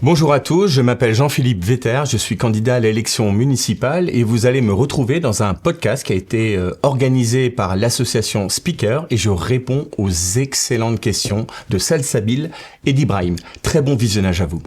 Bonjour à tous, je m'appelle Jean-Philippe Vetter, je suis candidat à l'élection municipale et vous allez me retrouver dans un podcast qui a été organisé par l'association Speaker et je réponds aux excellentes questions de Salsabil et d'Ibrahim. Très bon visionnage à vous.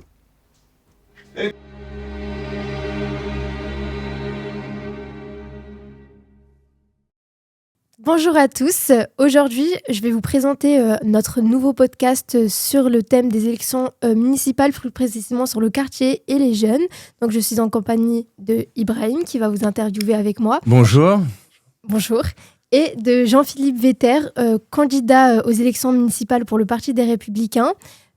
Bonjour à tous, aujourd'hui je vais vous présenter notre nouveau podcast sur le thème des élections municipales, plus précisément sur le quartier et les jeunes. Donc je suis en compagnie de Ibrahim qui va vous interviewer avec moi. Bonjour. Bonjour. Et de Jean-Philippe Vetter, candidat aux élections municipales pour le Parti des Républicains.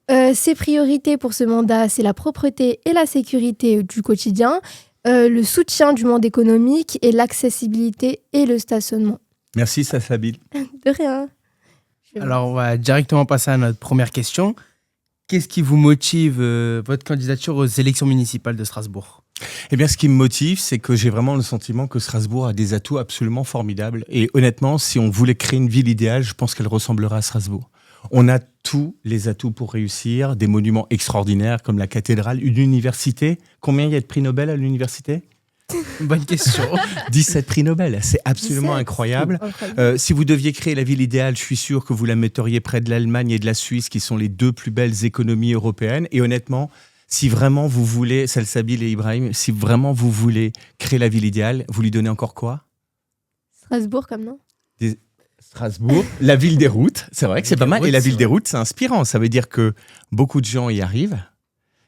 Ses priorités pour ce mandat, c'est la propreté et la sécurité du quotidien, le soutien du monde économique et l'accessibilité et le stationnement. Merci Salsabil. De rien. Alors, on va directement passer à notre première question. Qu'est-ce qui vous motive votre candidature aux élections municipales de Strasbourg ? Eh bien, ce qui me motive, c'est que j'ai vraiment le sentiment que Strasbourg a des atouts absolument formidables. Et honnêtement, si on voulait créer une ville idéale, je pense qu'elle ressemblera à Strasbourg. On a tous les atouts pour réussir, des monuments extraordinaires comme la cathédrale, une université. Combien il y a de prix Nobel à l'université ? Bonne question. 17 prix Nobel, c'est absolument 17. incroyable. Si vous deviez créer la ville idéale, je suis sûr que vous la metteriez près de l'Allemagne et de la Suisse, qui sont les deux plus belles économies européennes. Et honnêtement, si vraiment vous voulez, Salsabil et Ibrahim, si vraiment vous voulez créer la ville idéale, vous lui donnez encore quoi ? Strasbourg comme nom ? Strasbourg, la ville des routes, c'est vrai que c'est pas mal. Et la ville des routes, c'est inspirant. Ça veut dire que beaucoup de gens y arrivent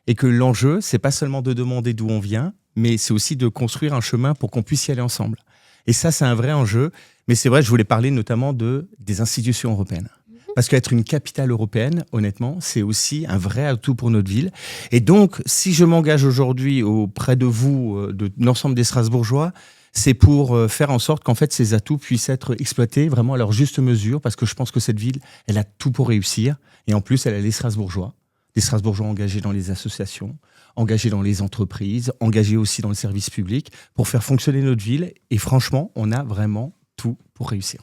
et que l'enjeu, c'est pas seulement de demander d'où on vient, mais c'est aussi de construire un chemin pour qu'on puisse y aller ensemble. Et ça, c'est un vrai enjeu. Mais c'est vrai, je voulais parler notamment des institutions européennes. Parce qu'être une capitale européenne, honnêtement, c'est aussi un vrai atout pour notre ville. Et donc, si je m'engage aujourd'hui auprès de vous, de l'ensemble des Strasbourgeois, c'est pour faire en sorte qu'en fait, ces atouts puissent être exploités vraiment à leur juste mesure, parce que je pense que cette ville, elle a tout pour réussir. Et en plus, elle a les Strasbourgeois, des Strasbourgeois engagés dans les associations, engagés dans les entreprises, engagés aussi dans le service public, pour faire fonctionner notre ville. Et franchement, on a vraiment tout pour réussir.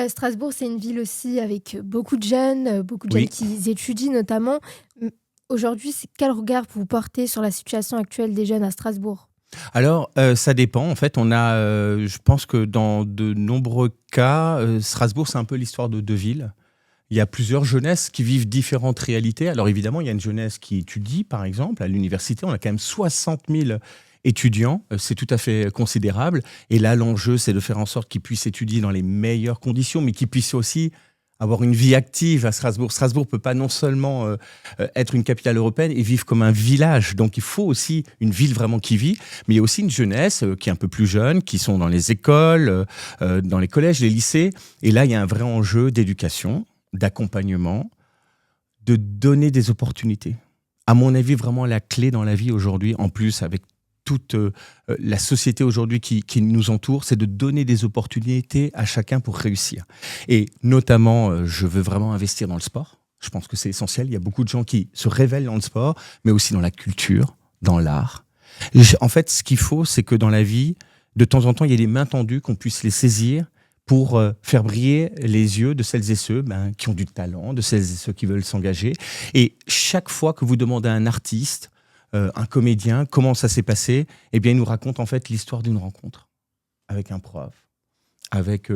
Strasbourg, c'est une ville aussi avec beaucoup de jeunes Oui. qui étudient notamment. Aujourd'hui, quel regard vous portez sur la situation actuelle des jeunes à Strasbourg ? Alors, ça dépend. En fait, on a, je pense que dans de nombreux cas, Strasbourg, c'est un peu l'histoire de deux villes. Il y a plusieurs jeunesses qui vivent différentes réalités. Alors évidemment, il y a une jeunesse qui étudie, par exemple, à l'université. On a quand même 60 000 étudiants. C'est tout à fait considérable. Et là, l'enjeu, c'est de faire en sorte qu'ils puissent étudier dans les meilleures conditions, mais qu'ils puissent aussi avoir une vie active à Strasbourg. Strasbourg ne peut pas non seulement être une capitale européenne et vivre comme un village. Donc il faut aussi une ville vraiment qui vit, mais il y a aussi une jeunesse qui est un peu plus jeune, qui sont dans les écoles, dans les collèges, les lycées. Et là, il y a un vrai enjeu d'éducation, d'accompagnement, de donner des opportunités. À mon avis, vraiment la clé dans la vie aujourd'hui, en plus avec toute la société aujourd'hui qui nous entoure, c'est de donner des opportunités à chacun pour réussir. Et notamment, je veux vraiment investir dans le sport. Je pense que c'est essentiel. Il y a beaucoup de gens qui se révèlent dans le sport, mais aussi dans la culture, dans l'art. En fait, ce qu'il faut, c'est que dans la vie, de temps en temps, il y ait des mains tendues, qu'on puisse les saisir pour faire briller les yeux de celles et ceux qui ont du talent, de celles et ceux qui veulent s'engager. Et chaque fois que vous demandez à un artiste, un comédien, comment ça s'est passé, eh bien, il nous raconte en fait l'histoire d'une rencontre avec un prof, avec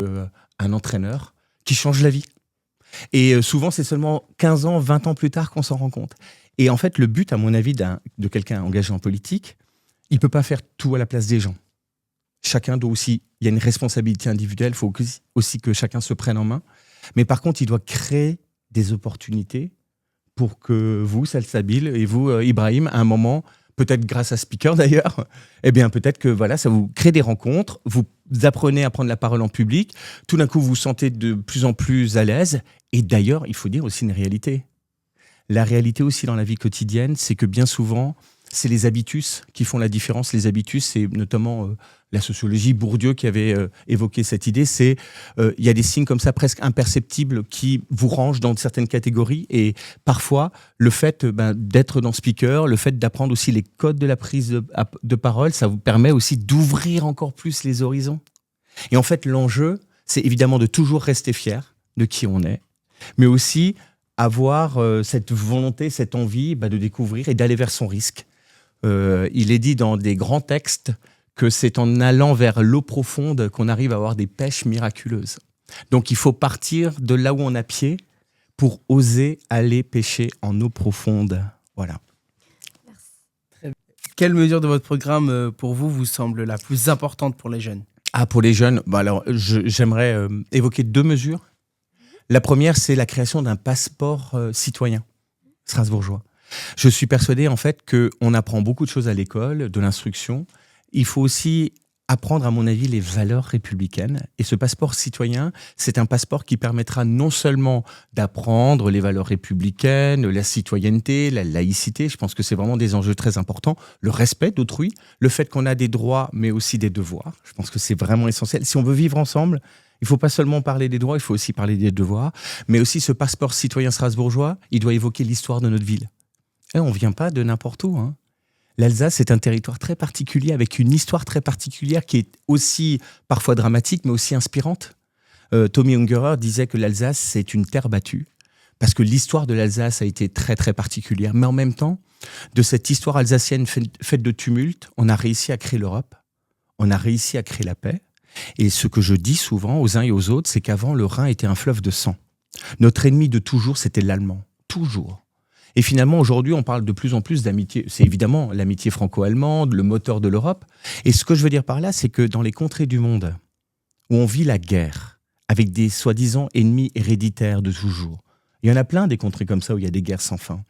un entraîneur qui change la vie. Et souvent, c'est seulement 15 ans, 20 ans plus tard qu'on s'en rend compte. Et en fait, le but, à mon avis, de quelqu'un engagé en politique, il ne peut pas faire tout à la place des gens. Chacun doit aussi, il y a une responsabilité individuelle, il faut aussi que chacun se prenne en main. Mais par contre, il doit créer des opportunités pour que vous, Salsabil, et vous, Ibrahim, à un moment, peut-être grâce à Speaker d'ailleurs, eh bien peut-être que voilà, ça vous crée des rencontres, vous apprenez à prendre la parole en public, tout d'un coup vous vous sentez de plus en plus à l'aise. Et d'ailleurs, il faut dire aussi une réalité. La réalité aussi dans la vie quotidienne, c'est que bien souvent, c'est les habitus qui font la différence. Les habitus, c'est notamment la sociologie, Bourdieu qui avait évoqué cette idée, c'est il y a des signes comme ça presque imperceptibles qui vous rangent dans certaines catégories. Et parfois, le fait d'être dans Speaker, le fait d'apprendre aussi les codes de la prise de parole, ça vous permet aussi d'ouvrir encore plus les horizons. Et en fait, l'enjeu, c'est évidemment de toujours rester fier de qui on est, mais aussi avoir cette volonté, cette envie de découvrir et d'aller vers son risque. Il est dit dans des grands textes que c'est en allant vers l'eau profonde qu'on arrive à avoir des pêches miraculeuses. Donc il faut partir de là où on a pied pour oser aller pêcher en eau profonde. Voilà. Quelle mesure de votre programme, pour vous, vous semble la plus importante pour les jeunes ? Pour les jeunes, alors j'aimerais évoquer 2 mesures. La première, c'est la création d'un passeport citoyen strasbourgeois. Je suis persuadé en fait qu'on apprend beaucoup de choses à l'école, de l'instruction. Il faut aussi apprendre, à mon avis, les valeurs républicaines. Et ce passeport citoyen, c'est un passeport qui permettra non seulement d'apprendre les valeurs républicaines, la citoyenneté, la laïcité, je pense que c'est vraiment des enjeux très importants, le respect d'autrui, le fait qu'on a des droits, mais aussi des devoirs. Je pense que c'est vraiment essentiel. Si on veut vivre ensemble, il ne faut pas seulement parler des droits, il faut aussi parler des devoirs. Mais aussi, ce passeport citoyen strasbourgeois, il doit évoquer l'histoire de notre ville. Et on ne vient pas de n'importe où, hein. L'Alsace est un territoire très particulier, avec une histoire très particulière qui est aussi parfois dramatique, mais aussi inspirante. Tommy Ungerer disait que l'Alsace, c'est une terre battue, parce que l'histoire de l'Alsace a été très, très particulière. Mais en même temps, de cette histoire alsacienne faite de tumulte, on a réussi à créer l'Europe, on a réussi à créer la paix. Et ce que je dis souvent aux uns et aux autres, c'est qu'avant, le Rhin était un fleuve de sang. Notre ennemi de toujours, c'était l'allemand. Toujours. Et finalement, aujourd'hui, on parle de plus en plus d'amitié. C'est évidemment l'amitié franco-allemande, le moteur de l'Europe. Et ce que je veux dire par là, c'est que dans les contrées du monde où on vit la guerre, avec des soi-disant ennemis héréditaires de toujours, il y en a plein des contrées comme ça où il y a des guerres sans fin.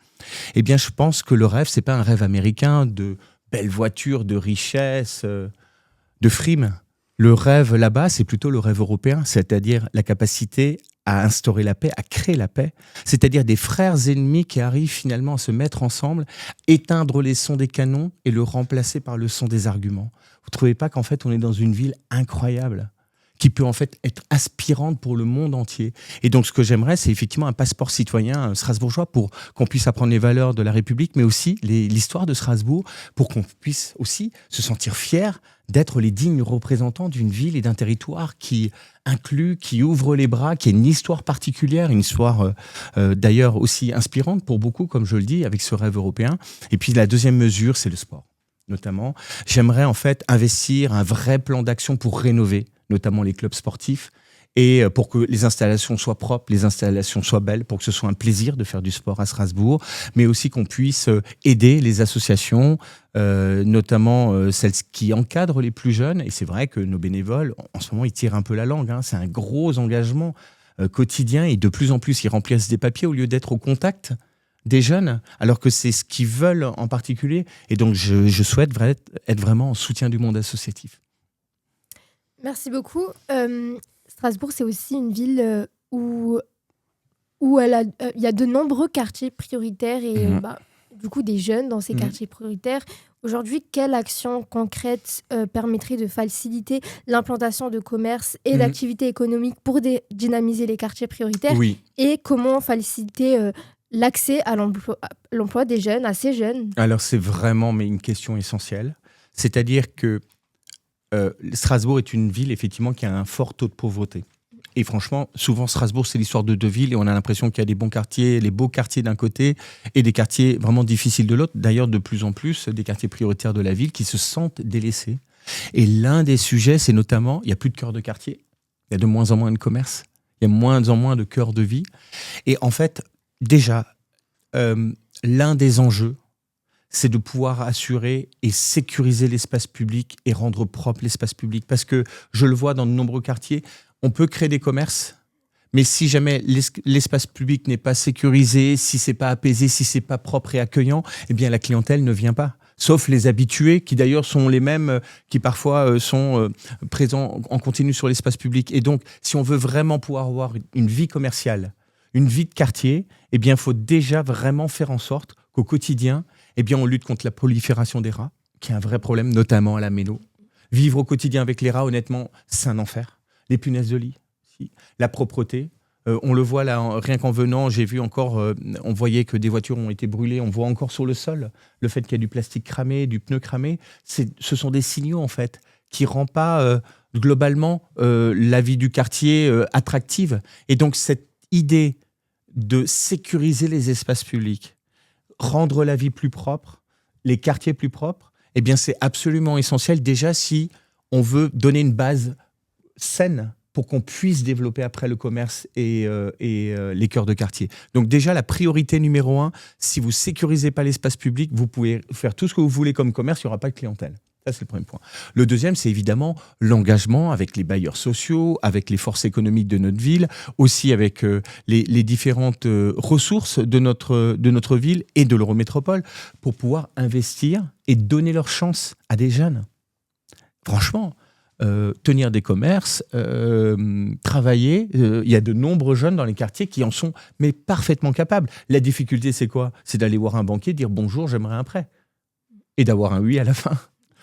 Eh bien, je pense que le rêve, c'est pas un rêve américain de belles voitures, de richesses, de frimes. Le rêve là-bas, c'est plutôt le rêve européen, c'est-à-dire la capacité à instaurer la paix, à créer la paix, c'est-à-dire des frères ennemis qui arrivent finalement à se mettre ensemble, éteindre les sons des canons et le remplacer par le son des arguments. Vous ne trouvez pas qu'en fait on est dans une ville incroyable, qui peut en fait être aspirante pour le monde entier. Et donc ce que j'aimerais, c'est effectivement un passeport citoyen strasbourgeois pour qu'on puisse apprendre les valeurs de la République, mais aussi l'histoire de Strasbourg, pour qu'on puisse aussi se sentir fier d'être les dignes représentants d'une ville et d'un territoire qui inclut, qui ouvre les bras, qui a une histoire particulière, une histoire d'ailleurs aussi inspirante pour beaucoup, comme je le dis, avec ce rêve européen. Et puis la deuxième mesure, c'est le sport. Notamment, j'aimerais en fait investir un vrai plan d'action pour rénover notamment les clubs sportifs, et pour que les installations soient propres, les installations soient belles, pour que ce soit un plaisir de faire du sport à Strasbourg, mais aussi qu'on puisse aider les associations, notamment celles qui encadrent les plus jeunes. Et c'est vrai que nos bénévoles, en ce moment, ils tirent un peu la langue, hein. C'est un gros engagement quotidien, et de plus en plus, ils remplissent des papiers au lieu d'être au contact des jeunes, alors que c'est ce qu'ils veulent en particulier. Et donc, je souhaite être vraiment en soutien du monde associatif. Merci beaucoup. Strasbourg, c'est aussi une ville où il y a de nombreux quartiers prioritaires et du coup des jeunes dans ces quartiers prioritaires. Aujourd'hui, quelle action concrète permettrait de faciliter l'implantation de commerces et d'activités économiques pour dynamiser les quartiers prioritaires ? Oui. Et comment faciliter l'accès à l'emploi des jeunes, à ces jeunes ? Alors c'est vraiment une question essentielle. C'est-à-dire que Strasbourg est une ville, effectivement, qui a un fort taux de pauvreté. Et franchement, souvent, Strasbourg, c'est l'histoire de 2 villes, et on a l'impression qu'il y a des bons quartiers, les beaux quartiers d'un côté, et des quartiers vraiment difficiles de l'autre. D'ailleurs, de plus en plus, des quartiers prioritaires de la ville qui se sentent délaissés. Et l'un des sujets, c'est notamment, il n'y a plus de cœur de quartier, il y a de moins en moins de commerce, il y a de moins en moins de cœur de vie. Et en fait, déjà, l'un des enjeux, c'est de pouvoir assurer et sécuriser l'espace public et rendre propre l'espace public. Parce que je le vois dans de nombreux quartiers, on peut créer des commerces, mais si jamais l'espace public n'est pas sécurisé, si c'est pas apaisé, si c'est pas propre et accueillant, eh bien la clientèle ne vient pas. Sauf les habitués, qui d'ailleurs sont les mêmes qui parfois sont présents en continu sur l'espace public. Et donc, si on veut vraiment pouvoir avoir une vie commerciale, une vie de quartier, eh bien, il faut déjà vraiment faire en sorte qu'au quotidien, eh bien, on lutte contre la prolifération des rats, qui est un vrai problème, notamment à la Méno. Vivre au quotidien avec les rats, honnêtement, c'est un enfer. Les punaises de lit, si. La propreté. On le voit là, rien qu'en venant, j'ai vu encore, on voyait que des voitures ont été brûlées, on voit encore sur le sol le fait qu'il y a du plastique cramé, du pneu cramé. Ce sont des signaux, en fait, qui ne rendent pas globalement la vie du quartier attractive. Et donc, cette idée de sécuriser les espaces publics, rendre la vie plus propre, les quartiers plus propres, eh bien c'est absolument essentiel déjà si on veut donner une base saine pour qu'on puisse développer après le commerce et les cœurs de quartier. Donc déjà, la priorité numéro 1, si vous ne sécurisez pas l'espace public, vous pouvez faire tout ce que vous voulez comme commerce, il n'y aura pas de clientèle. Ça, c'est le premier point. Le deuxième, c'est évidemment l'engagement avec les bailleurs sociaux, avec les forces économiques de notre ville, aussi avec les différentes ressources de notre ville et de l'Eurométropole pour pouvoir investir et donner leur chance à des jeunes. Franchement, tenir des commerces, travailler, il y a de nombreux jeunes dans les quartiers qui en sont mais parfaitement capables. La difficulté, c'est quoi ? C'est d'aller voir un banquier, dire bonjour, j'aimerais un prêt. Et d'avoir un oui à la fin.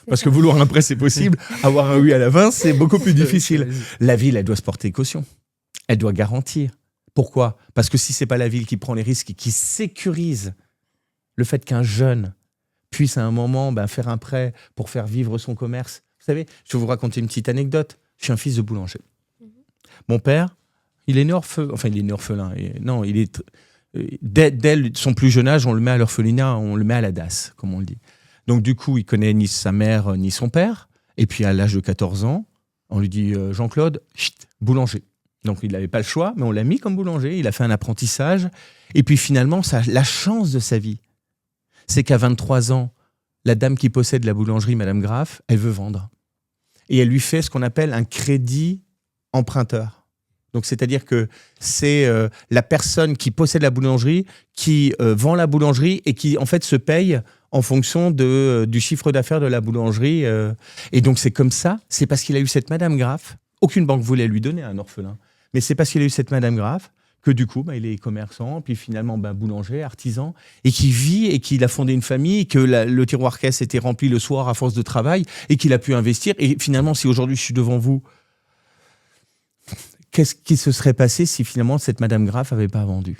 Parce que vouloir un prêt, c'est possible. Avoir un oui à la fin, c'est beaucoup plus difficile. La ville, elle doit se porter caution. Elle doit garantir. Pourquoi ? Parce que si c'est pas la ville qui prend les risques et qui sécurise le fait qu'un jeune puisse à un moment faire un prêt pour faire vivre son commerce. Vous savez, je vais vous raconter une petite anecdote. Je suis un fils de boulanger. Mon père, il est né orphelin. Enfin, il est né orphelin. Non, il est... Dès son plus jeune âge, on le met à l'orphelinat, on le met à la DAS, comme on le dit. Donc, du coup, il connaît ni sa mère ni son père. Et puis, à l'âge de 14 ans, on lui dit « Jean-Claude, boulanger ». Donc, il n'avait pas le choix, mais on l'a mis comme boulanger. Il a fait un apprentissage. Et puis, finalement, la chance de sa vie, c'est qu'à 23 ans, la dame qui possède la boulangerie, Madame Graff, elle veut vendre. Et elle lui fait ce qu'on appelle un crédit emprunteur. Donc, c'est-à-dire que c'est la personne qui possède la boulangerie qui vend la boulangerie et qui, en fait, se paye en fonction du chiffre d'affaires de la boulangerie. Et donc, c'est comme ça. C'est parce qu'il a eu cette Madame Graff. Aucune banque voulait lui donner un orphelin. Mais c'est parce qu'il a eu cette Madame Graff que du coup, il est commerçant, puis finalement boulanger, artisan, et qui vit et qu'il a fondé une famille, que le tiroir caisse était rempli le soir à force de travail, et qu'il a pu investir. Et finalement, si aujourd'hui je suis devant vous, qu'est-ce qui se serait passé si finalement cette Madame Graff n'avait pas vendu ?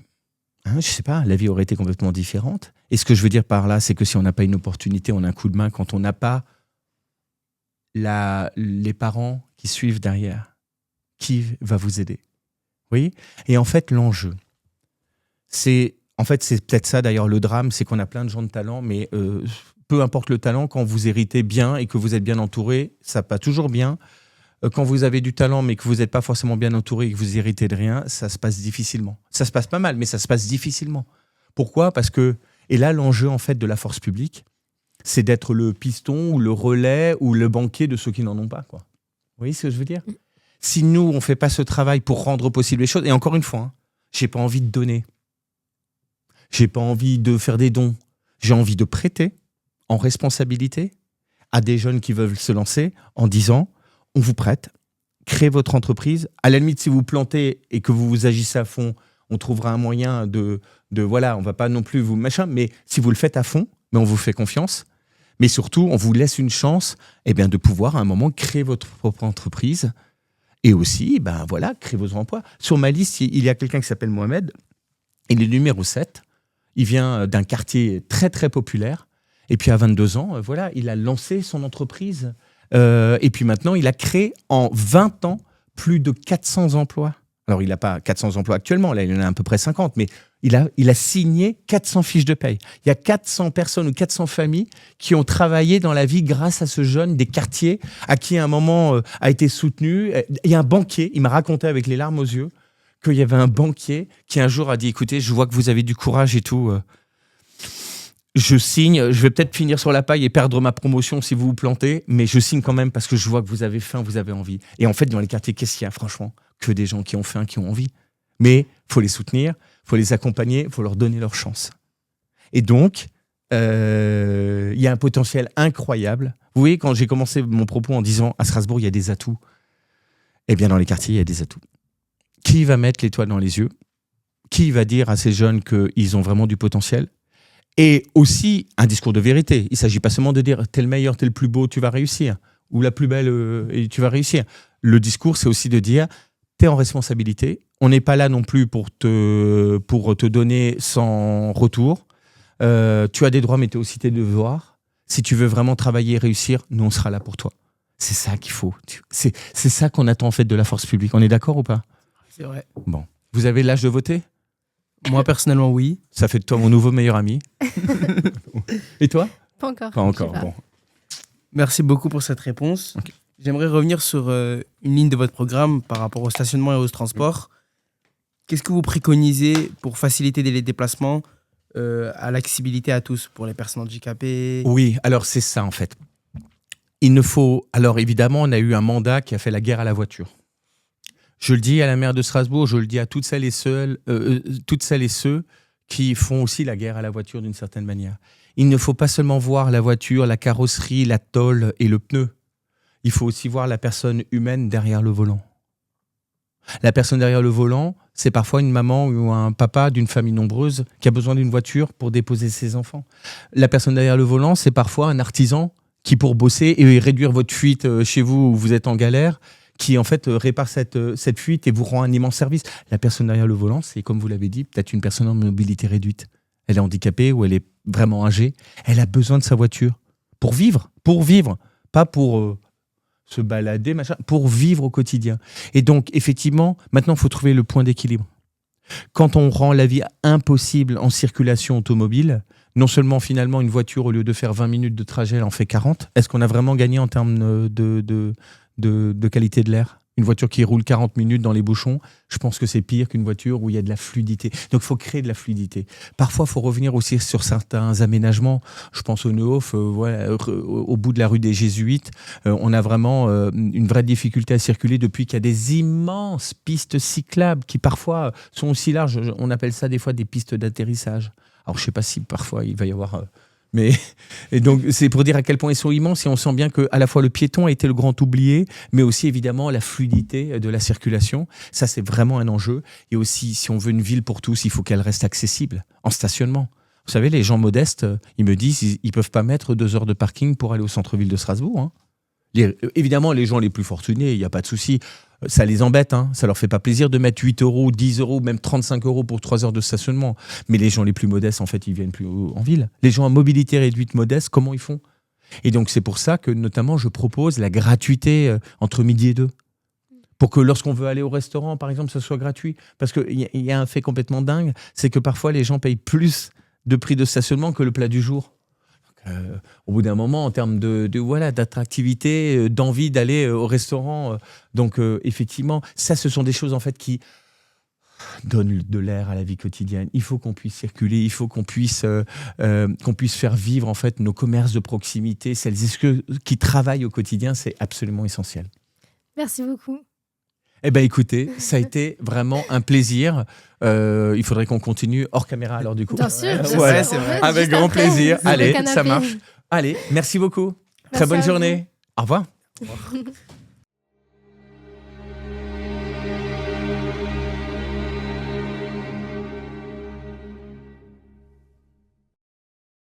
Je ne sais pas, la vie aurait été complètement différente. Et ce que je veux dire par là, c'est que si on n'a pas une opportunité, on a un coup de main, quand on n'a pas les parents qui suivent derrière, qui va vous aider ? Oui. Et en fait, l'enjeu, c'est peut-être ça d'ailleurs le drame, c'est qu'on a plein de gens de talent, mais peu importe le talent, quand vous héritez bien et que vous êtes bien entouré, ça pas toujours bien. Quand vous avez du talent, mais que vous n'êtes pas forcément bien entouré et que vous héritez de rien, ça se passe difficilement. Ça se passe pas mal, mais ça se passe difficilement. Pourquoi ? Parce que, et là, l'enjeu en fait de la force publique, c'est d'être le piston ou le relais ou le banquier de ceux qui n'en ont pas, quoi. Vous voyez ce que je veux dire ? Si nous, on ne fait pas ce travail pour rendre possible les choses, et encore une fois, je n'ai pas envie de donner, je n'ai pas envie de faire des dons, j'ai envie de prêter en responsabilité à des jeunes qui veulent se lancer en disant, on vous prête, créez votre entreprise, à la limite si vous plantez et que vous agissez à fond, on trouvera un moyen de voilà, on ne va pas non plus vous machin, mais si vous le faites à fond, mais on vous fait confiance, mais surtout, on vous laisse une chance de pouvoir à un moment créer votre propre entreprise. Et aussi, créer vos emplois. Sur ma liste, il y a quelqu'un qui s'appelle Mohamed. Il est numéro 7. Il vient d'un quartier très, très populaire. Et puis, à 22 ans, il a lancé son entreprise. Et puis maintenant, il a créé en 20 ans plus de 400 emplois. Alors, il n'a pas 400 emplois actuellement. Là, il en a à peu près 50. Mais il a signé 400 fiches de paye. Il y a 400 personnes ou 400 familles qui ont travaillé dans la vie grâce à ce jeune des quartiers à qui, à un moment, a été soutenu. Il y a un banquier, il m'a raconté avec les larmes aux yeux qu'il y avait un banquier qui, un jour, a dit « Écoutez, je vois que vous avez du courage et tout. Je signe. Je vais peut-être finir sur la paille et perdre ma promotion si vous vous plantez, mais je signe quand même parce que je vois que vous avez faim, vous avez envie. » Et en fait, dans les quartiers, qu'est-ce qu'il y a, franchement ? Que des gens qui ont faim, qui ont envie. Mais il faut les soutenir, il faut les accompagner, il faut leur donner leur chance. Et donc, il y a un potentiel incroyable. Vous voyez, quand j'ai commencé mon propos en disant à Strasbourg, il y a des atouts, eh bien, dans les quartiers, il y a des atouts. Qui va mettre l'étoile dans les yeux ? Qui va dire à ces jeunes qu'ils ont vraiment du potentiel ? Et aussi, un discours de vérité. Il ne s'agit pas seulement de dire « t'es le meilleur, t'es le plus beau, tu vas réussir » ou « la plus belle, et tu vas réussir ». Le discours, c'est aussi de dire « t'es en responsabilité, on n'est pas là non plus pour te donner sans retour. Tu as des droits, mais tu as aussi tes devoirs. Si tu veux vraiment travailler et réussir, nous, on sera là pour toi. » C'est ça qu'il faut. C'est ça qu'on attend en fait de la force publique. On est d'accord ou pas ? C'est vrai. Bon. Vous avez l'âge de voter ? Moi, personnellement, oui. Ça fait de toi mon nouveau meilleur ami. Et toi? Pas encore. Pas encore. Je sais pas. Bon. Merci beaucoup pour cette réponse. Ok. J'aimerais revenir sur une ligne de votre programme par rapport au stationnement et au transport. Qu'est-ce que vous préconisez pour faciliter les déplacements à l'accessibilité à tous, pour les personnes handicapées? Oui, alors c'est ça en fait. Il ne faut. Alors évidemment, on a eu un mandat qui a fait la guerre à la voiture. Je le dis à la maire de Strasbourg, je le dis à toutes celles et ceux qui font aussi la guerre à la voiture d'une certaine manière. Il ne faut pas seulement voir la voiture, la carrosserie, la tôle et le pneu. Il faut aussi voir la personne humaine derrière le volant. La personne derrière le volant, c'est parfois une maman ou un papa d'une famille nombreuse qui a besoin d'une voiture pour déposer ses enfants. La personne derrière le volant, c'est parfois un artisan qui, pour bosser et réduire votre fuite chez vous où vous êtes en galère, qui en fait répare cette fuite et vous rend un immense service. La personne derrière le volant, c'est comme vous l'avez dit, peut-être une personne en mobilité réduite. Elle est handicapée ou elle est vraiment âgée. Elle a besoin de sa voiture pour vivre, pas pour se balader, machin, pour vivre au quotidien. Et donc, effectivement, maintenant, il faut trouver le point d'équilibre. Quand on rend la vie impossible en circulation automobile, non seulement finalement une voiture, au lieu de faire 20 minutes de trajet, elle en fait 40. Est-ce qu'on a vraiment gagné en termes de qualité de l'air? Une voiture qui roule 40 minutes dans les bouchons, je pense que c'est pire qu'une voiture où il y a de la fluidité. Donc, il faut créer de la fluidité. Parfois, il faut revenir aussi sur certains aménagements. Je pense au Neuhof, au bout de la rue des Jésuites. On a vraiment une vraie difficulté à circuler depuis qu'il y a des immenses pistes cyclables qui, parfois, sont aussi larges. On appelle ça des fois des pistes d'atterrissage. Alors, je ne sais pas si parfois il va y avoir... Mais, et donc, c'est pour dire à quel point ils sont immenses et on sent bien qu'à la fois le piéton a été le grand oublié, mais aussi évidemment la fluidité de la circulation. Ça, c'est vraiment un enjeu. Et aussi, si on veut une ville pour tous, il faut qu'elle reste accessible en stationnement. Vous savez, les gens modestes, ils me disent ils ne peuvent pas mettre 2 heures de parking pour aller au centre-ville de Strasbourg. Hein. Évidemment, les gens les plus fortunés, il n'y a pas de souci. Ça les embête, hein. Ça leur fait pas plaisir de mettre 8 euros, 10 euros, même 35 euros pour 3 heures de stationnement. Mais les gens les plus modestes, en fait, ils viennent plus en ville. Les gens à mobilité réduite modeste, comment ils font? Et donc, c'est pour ça que, notamment, je propose la gratuité entre midi et 2. Pour que lorsqu'on veut aller au restaurant, par exemple, ça soit gratuit. Parce qu'il y a un fait complètement dingue, c'est que parfois, les gens payent plus de prix de stationnement que le plat du jour. Au bout d'un moment, en termes d'attractivité, d'envie d'aller au restaurant. Donc, effectivement, ça, ce sont des choses en fait qui donnent de l'air à la vie quotidienne. Il faut qu'on puisse circuler, il faut qu'on puisse faire vivre en fait nos commerces de proximité, celles et ceux qui travaillent au quotidien, c'est absolument essentiel. Merci beaucoup. Eh bien, écoutez, ça a été vraiment un plaisir. Il faudrait qu'on continue hors caméra alors du coup. Bien sûr. Voilà, c'est vrai. avec grand plaisir. Sur le Allez, canapé. ça marche. Allez, merci beaucoup. Très Merci bonne à vous. journée. Au revoir.